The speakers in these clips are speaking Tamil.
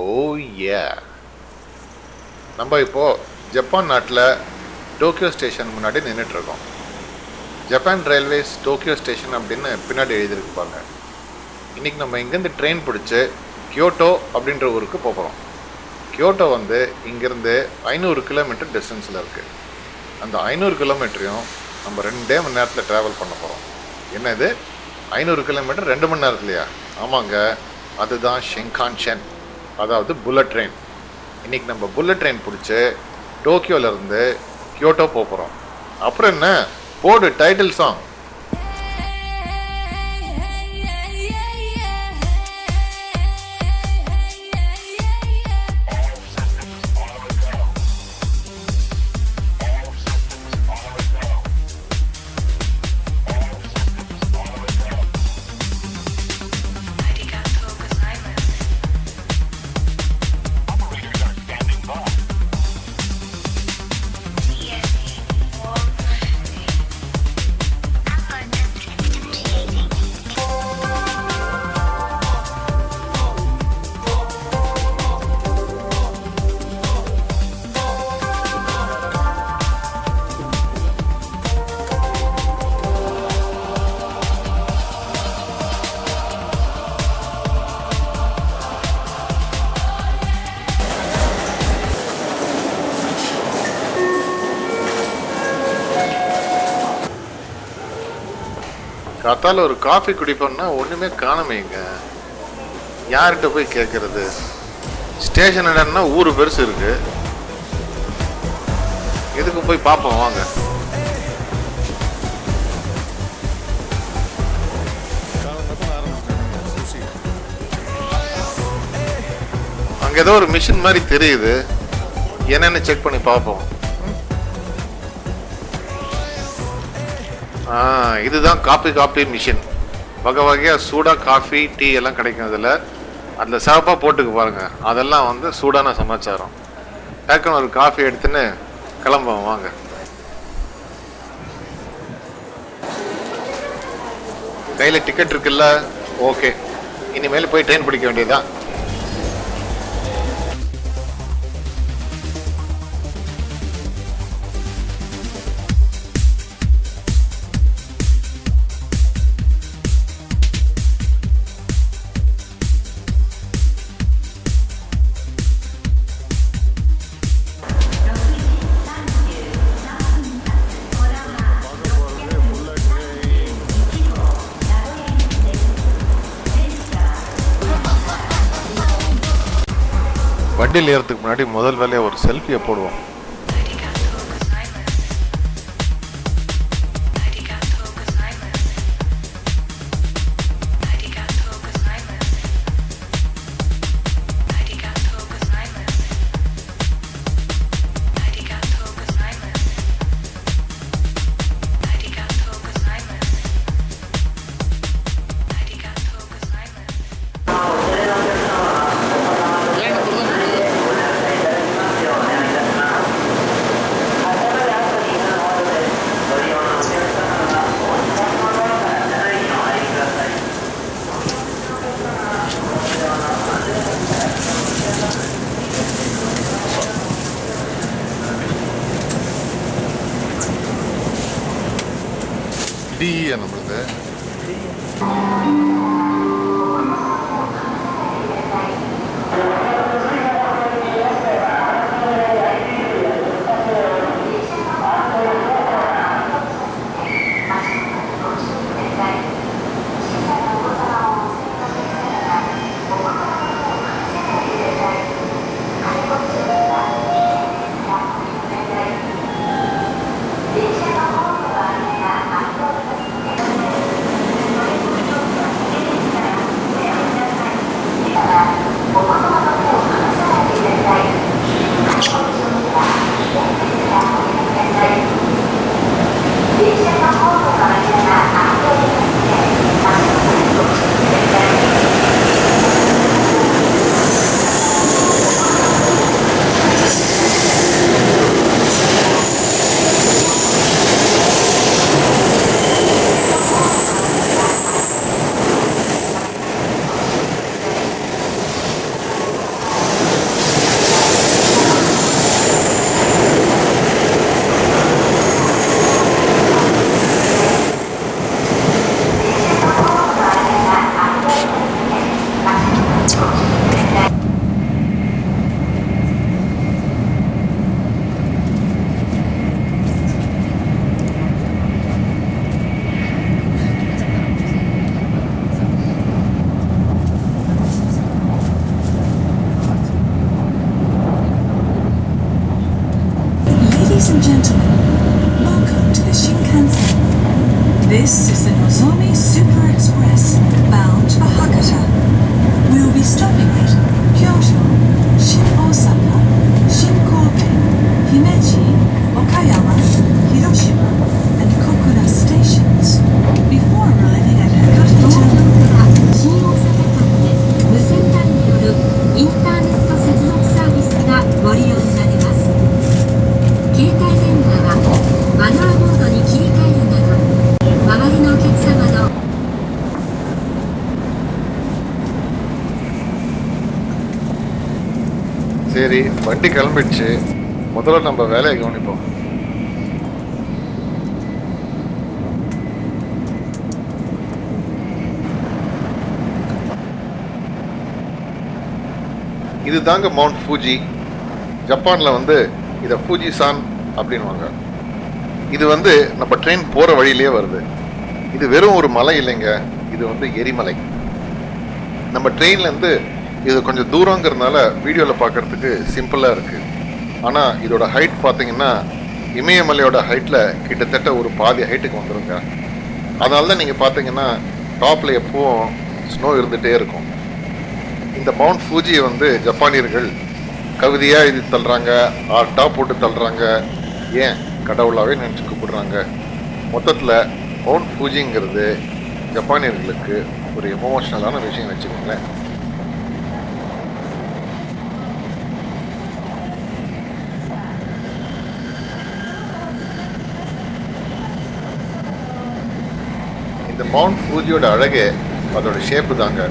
ஓ யே, நம்ம இப்போது ஜப்பான் நாட்டில் டோக்கியோ ஸ்டேஷன் முன்னாடி நின்றுட்டுருக்கோம். ஜப்பான் ரயில்வேஸ் டோக்கியோ ஸ்டேஷன் அப்படின்னு பின்னாடி எழுதியிருப்பாங்க. இன்றைக்கி நம்ம இங்கேருந்து ட்ரெயின் பிடிச்சி கியோட்டோ அப்படின்ற ஊருக்கு போகிறோம். கியோட்டோ வந்து இங்கேருந்து 500 கிலோமீட்டர் டிஸ்டன்ஸில் இருக்குது. அந்த 500 கிலோமீட்டரையும் நம்ம 2 மணி நேரத்தில் ட்ராவல் பண்ண போகிறோம். என்னது 500 கிலோமீட்டர் 2 மணி நேரத்துலையா? ஆமாங்க, அதுதான் ஷின்கான்சென், அதாவது புல்லட் ட்ரெயின். இன்றைக்கி நம்ம புல்லட் ட்ரெயின் பிடிச்சி டோக்கியோலேருந்து கியோட்டோ போகிறோம். அப்புறம் என்ன, போடு டைட்டில் சாங். காத்தால ஒரு காஃபி குடிப்போம்னா ஒன்றுமே காணமேங்க. யார்கிட்ட போய் கேட்கறது? ஸ்டேஷன் இடம்னா ஊர் பெருசு இருக்கு, எதுக்கு போய் பார்ப்போம் வாங்க. அங்கே ஏதோ ஒரு மிஷின் மாதிரி தெரியுது, என்னன்னு செக் பண்ணி பார்ப்போம். இதுதான் காப்பி மிஷின். வகை வகையாக சூடாக காஃபி டீ எல்லாம் கிடைக்கும். அதில் சிறப்பாக போட்டுக்கு பாருங்கள், அதெல்லாம் வந்து சூடான சமாச்சாரம். டக்குன்னு ஒரு காஃபி எடுத்துன்னு கிளம்புவோம் வாங்க. கையில் டிக்கெட் இருக்குல்ல, ஓகே, இனிமேல் போய் ட்ரெயின் பிடிக்க வேண்டியதுதான். வண்டியில் ஏறதுக்கு முன்னாடி முதல் வேலையை ஒரு செல்ஃபியை போடுவோம். டிஇ நம்மளுது. and gentlemen, welcome to the Shinkansen. This is the Nozomi Super Express, bound for Hakata. We will be stopping at Kyoto, Shin Osaka, Shin Kobe, Himeji, Okayama, Hiroshima, and Kokura stations before arriving at Hakata Terminal. 新大阪間で無線 LAN によるインターネット接続サービスがご利用になれます。携帯電話はマナーモードに切り替えるなど、周りのお客様のசரி, வண்டி கிளம்பிடுச்சு. முதல்ல நம்ம வேலையை கவனிப்போம். இது தாங்க மவுண்ட் ஃபூஜி. ஜப்பானில் வந்து இதை ஃபூஜி சான் அப்படின்வாங்க. இது வந்து நம்ம ட்ரெயின் போகிற வழியிலே வருது. இது வெறும் ஒரு மலை இல்லைங்க, இது வந்து எரிமலை. நம்ம ட்ரெயின்லேருந்து இது கொஞ்சம் தூரங்கிறதுனால வீடியோவில் பார்க்குறதுக்கு சிம்பிளாக இருக்குது. ஆனால் இதோட ஹைட் பார்த்தீங்கன்னா இமயமலையோட ஹைட்டில் கிட்டத்தட்ட ஒரு பாதி ஹைட்டுக்கு வந்துடுங்க. அதனால தான் நீங்கள் பார்த்தீங்கன்னா டாப்பில் எப்பவும் ஸ்னோ இருந்துகிட்டே இருக்கும். இந்த மவுண்ட் ஃபூஜியை வந்து ஜப்பானியர்கள் கவிதையாக இது தள்ளுறாங்க, ஆர்ட்டாக போட்டு தள்ளுறாங்க, ஏன் கடவுளாகவே நினச்சி கூப்பிடுறாங்க. மொத்தத்தில் மவுண்ட் ஃபூஜிங்கிறது ஜப்பானியர்களுக்கு ஒரு எமோஷ்னலான விஷயம் வச்சுக்கோங்களேன். இந்த மவுண்ட் ஃபூஜியோட அழகே அதோட ஷேப்பு தாங்க.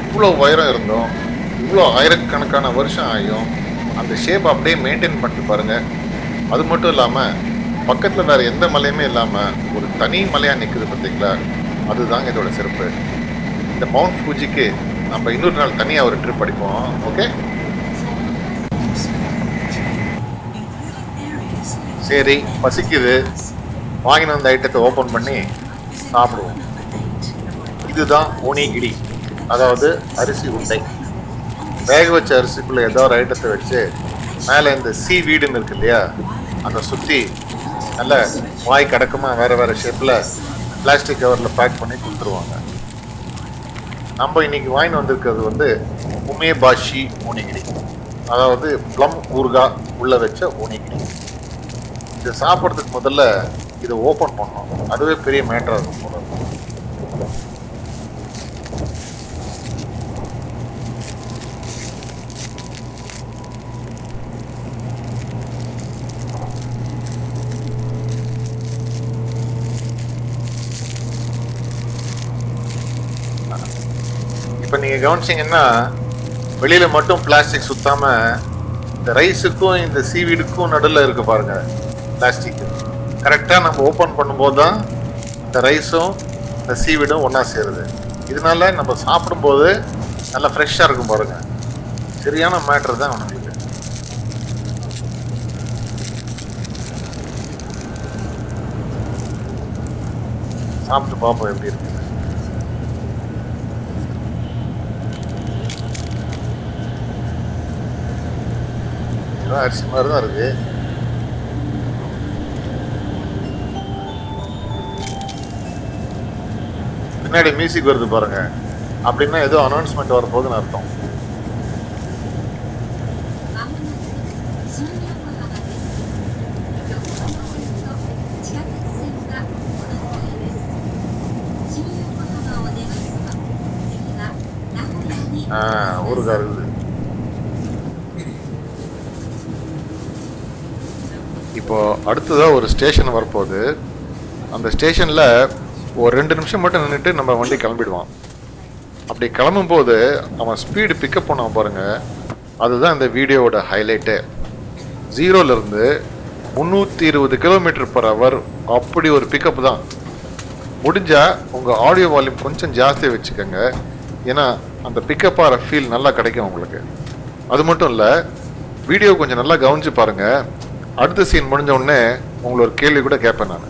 இவ்வளோ உயரம் இருந்தோம், இவ்வளோ ஆயிரக்கணக்கான வருஷம் ஆகியும் அந்த ஷேப் அப்படியே மெயின்டைன் பண்ணிட்டு பாருங்கள். அது மட்டும் இல்லாமல் பக்கத்தில் வேறு எந்த மலையுமே இல்லாமல் ஒரு தனி மலையாக நிற்குது பார்த்தீங்களா, அதுதாங்க இதோட சிறப்பு. இந்த மவுண்ட் ஃபூஜிக்கு நம்ம இன்னொரு நாள் தனியாக ஒரு ட்ரிப் அடிப்போம். ஓகே, சரி, பசிக்குது. வாங்கின அந்த ஐட்டத்தை ஓப்பன் பண்ணி சாப்பிடுவோம். இதுதான் ஓனிகிரி, அதாவது அரிசி உண்டை. வேக வச்ச அரிசிக்குள்ளே ஏதோ ஒரு ஐட்டத்தை வச்சு மேலே இந்த வீடுன்னு இருக்கு இல்லையா, அதை சுற்றி நல்ல வாய் கடக்கமாக வேறு வேறு ஷேப்பில் பிளாஸ்டிக் கவரில் பேக் பண்ணி கொடுத்துருவாங்க. நம்ம இன்னைக்கு வாங்கிட்டு வந்திருக்கிறது வந்து உமே பாஷி ஓனிகிரி, அதாவது ப்ளம் ஊறுகாய் உள்ளே வச்ச ஓனிகிரி. இதை சாப்பிட்றதுக்கு முதல்ல இதை ஓப்பன் பண்ணோம், அதுவே பெரிய மேட்டராக இருக்கும் போல. இப்போ நீங்கள் கவனிச்சிங்கன்னா வெளியில் மட்டும் பிளாஸ்டிக் சுத்தாமல் இந்த ரைஸுக்கும் இந்த சீவீடுக்கும் நடுவில் இருக்கு பாருங்க பிளாஸ்டிக். கரெக்டாக நம்ம ஓப்பன் பண்ணும்போது தான் இந்த ரைஸும் இந்த சீவீடும் ஒன்றா சேருது. இதனால நம்ம சாப்பிடும்போது நல்லா ஃப்ரெஷ்ஷாக இருக்கும் பாருங்க. சரியான மேட்ரு தான் உங்களுக்கு. சாப்பிட்டு பார்ப்போம் எப்படி இருக்கு. அரிசி மாதிரி தான் இருக்கு. பின்னாடி மியூசிக் வருது பாருங்க, அப்படின்னா ஏதோ அனௌன்ஸ்மெண்ட் வரப்போகுதுன்னு அர்த்தம். ஊருக்கா இருக்குது. இப்போ அடுத்ததாக ஒரு ஸ்டேஷன் வரப்போகுது. அந்த ஸ்டேஷனில் ஒரு 2 நிமிஷம் மட்டும் நின்றுட்டு நம்ம வண்டி கிளம்பிடுவான். அப்படி கிளம்பும்போது அவன் ஸ்பீடு பிக்கப் பண்ணான் பாருங்கள், அதுதான் இந்த வீடியோவோட ஹைலைட்டு. 0லேருந்து 320 km/h அப்படி ஒரு பிக்கப் தான். முடிஞ்சால் உங்கள் ஆடியோ வால்யூம் கொஞ்சம் ஜாஸ்தியாக வச்சுக்கோங்க, ஏன்னா அந்த பிக்கப் ஆகிற ஃபீல் நல்லா கிடைக்கும் உங்களுக்கு. அது மட்டும் இல்லை, வீடியோ கொஞ்சம் நல்லா கவனித்து பாருங்கள். அடுத்த சீன் முடிஞ்ச உடனே உங்களை ஒரு கேள்வி கூட கேட்பேன் நான்.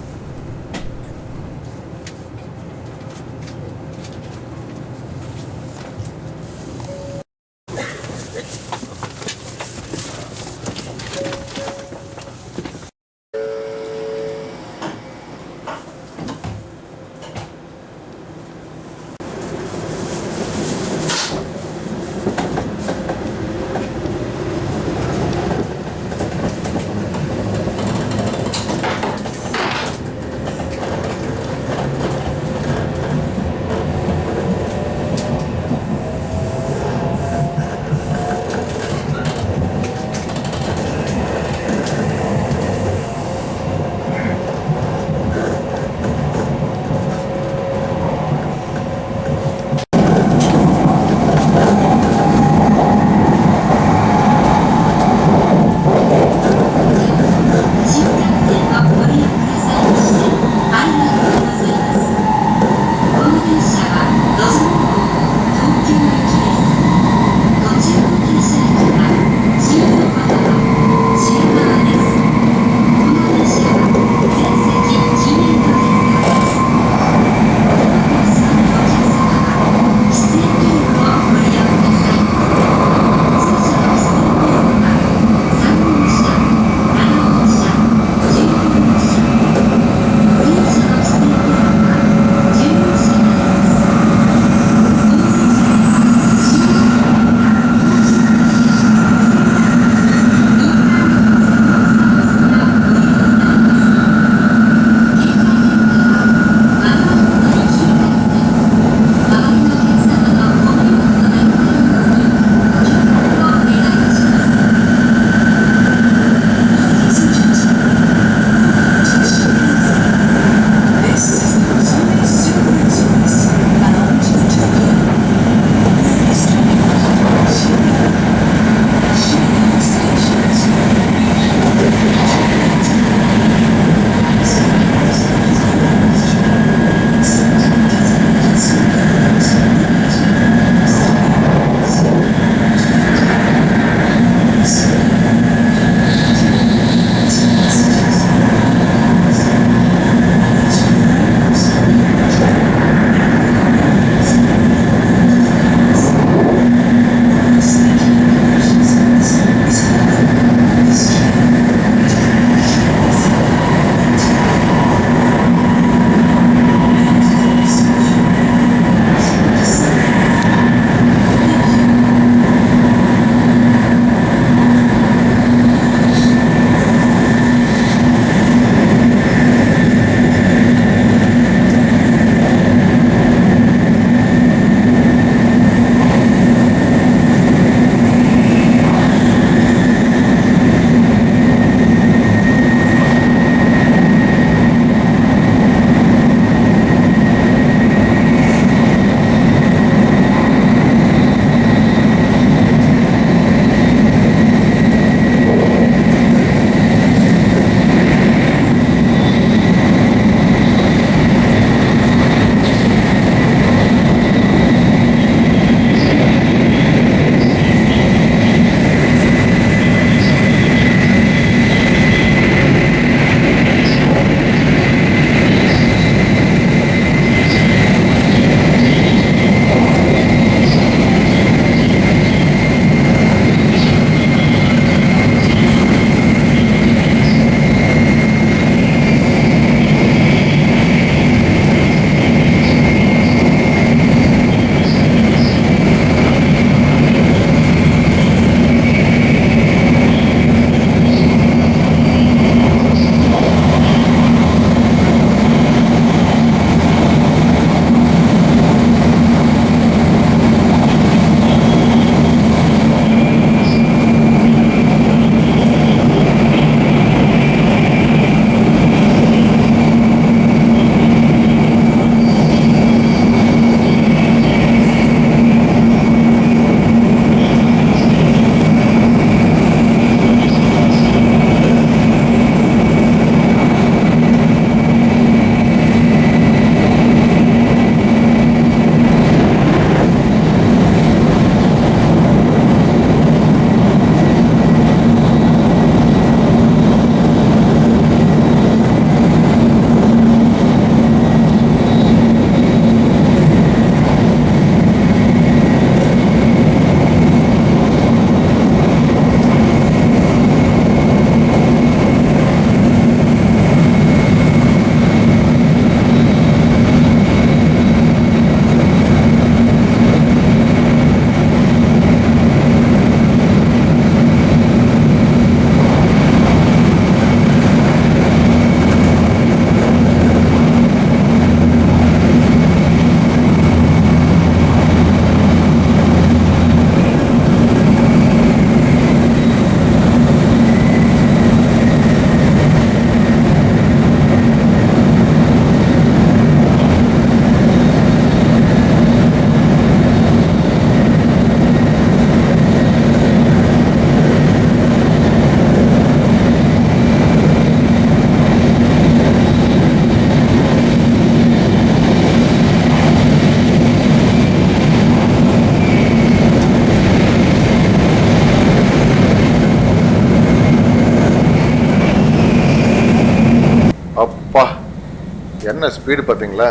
என்ன ஸ்பீடு பார்த்தீங்களா?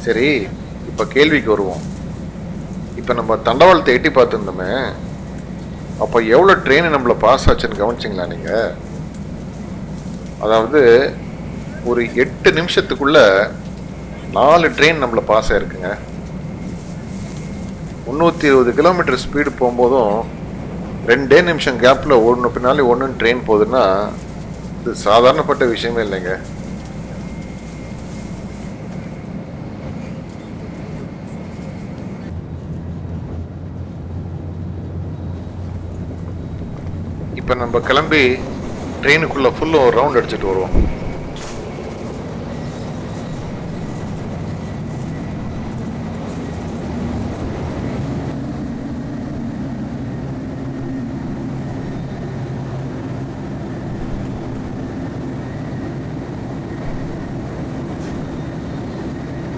சரி, இப்போ கேள்விக்கு வருவோம். இப்போ நம்ம தண்டவாளத்தை எட்டி பார்த்துருந்தோமே, அப்போ எவ்வளோ ட்ரெயின் நம்மளை பாஸ் ஆச்சுன்னு கவனிச்சிங்களா நீங்கள்? அதாவது ஒரு 8 நிமிஷத்துக்குள்ள 4 ட்ரெயின் நம்மளை பாஸ் ஆயிருக்குங்க. 320 கிலோமீட்டர் ஸ்பீடு போகும்போதும் 2 நிமிஷம் கேப்பில் ஒன்று பின்னாலே ஒன்று ட்ரெயின் போகுதுன்னா இது சாதாரணப்பட்ட விஷயமே இல்லைங்க. இப்போ நம்ம கிளம்பி ட்ரெயினுக்குள்ளே ஃபுல்லும் ஒரு ரவுண்ட் அடிச்சுட்டு வருவோம்.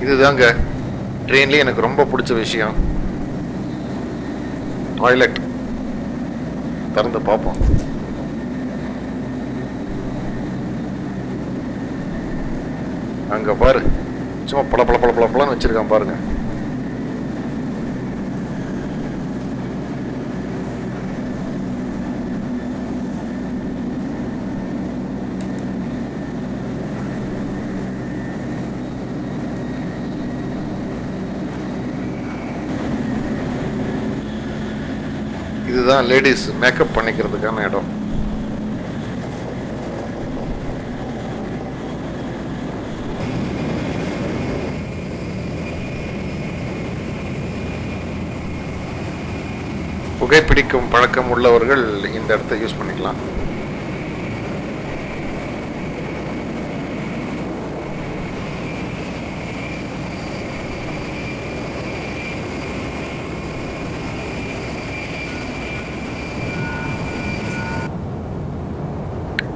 இதுதாங்க ட்ரெயின்லேயே எனக்கு ரொம்ப பிடிச்ச விஷயம், டாய்லெட். திறந்து பார்ப்போம். அங்க பாரு, சும்மா பல பல பல பல பலன்னு வச்சிருக்கான் பாருங்க. இதுதான் லேடிஸ் மேக்கப் பண்ணிக்கிறதுக்கான இடம். புகைப்பிடிக்கும் பழக்கம் உள்ளவர்கள் இந்த இடத்தை யூஸ் பண்ணிக்கலாம்.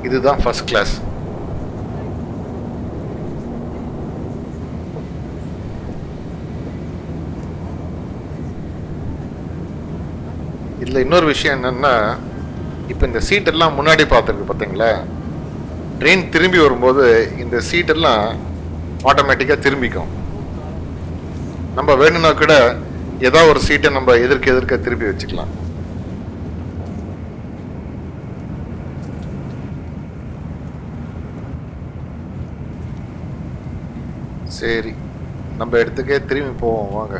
இதுதான் ஃபர்ஸ்ட் கிளாஸ். இதில் இன்னொரு விஷயம் என்னன்னா, இப்போ இந்த சீட்டெல்லாம் முன்னாடி பார்த்துருக்கு பார்த்தீங்களா, ட்ரெயின் திரும்பி வரும்போது இந்த சீட்டெல்லாம் ஆட்டோமேட்டிக்காக திரும்பிக்கும். நம்ம வேணும்னா கூட ஏதோ ஒரு சீட்டை நம்ம எதிர்க்க திருப்பி வச்சுக்கலாம். சரி, நம்ம இடத்துக்கே திரும்பி போவோம் வாங்க.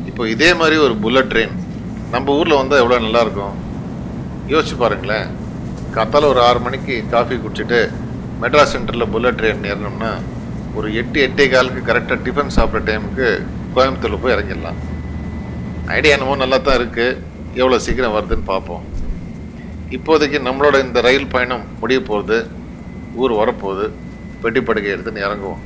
இப்போ இதே மாதிரி ஒரு புல்லட் ட்ரெயின் நம்ம ஊரில் வந்தால் எவ்வளோ நல்லா இருக்கும் யோசிச்சு பாருங்களேன். காத்தால ஒரு 6 மணிக்கு காஃபி குடிச்சிட்டு மெட்ராஸ் சென்டரில் புல்லட் ட்ரெயின் ஏறினோம்னா ஒரு 8-8:15 கரெக்டாக டிஃபன் சாப்பிட்ற டைமுக்கு கோயம்புத்தூரில் போய் இறங்கிடலாம். ஐடியா என்னமோ நல்லா தான் இருக்குது, எவ்வளோ சீக்கிரம் வருதுன்னு பார்ப்போம். இப்போதைக்கு நம்மளோட இந்த ரயில் பயணம் முடிய போகுது, ஊர் வரப்போகுது. பெட்டி படுக்கை எடுத்துன்னு இறங்குவோம்.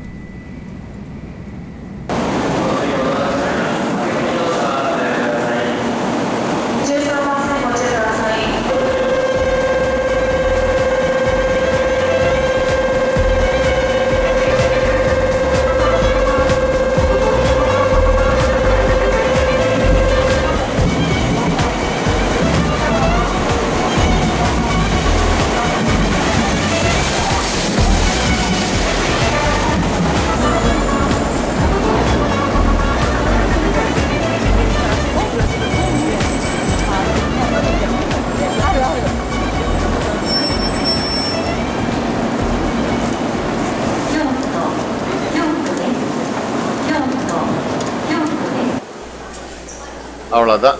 அவ்வளோதான்,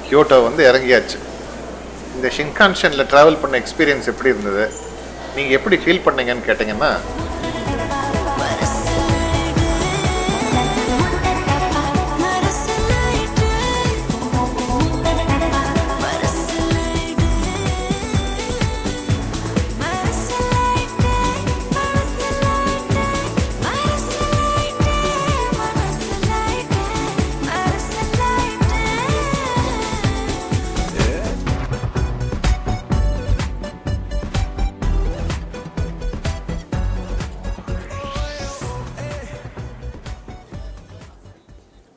கியோட்டோ வந்து இறங்கியாச்சு. இந்த ஷின்கான்சனில் ட்ராவல் பண்ண எக்ஸ்பீரியன்ஸ் எப்படி இருந்தது, நீங்கள் எப்படி ஃபீல் பண்ணீங்கன்னு கேட்டிங்கன்னா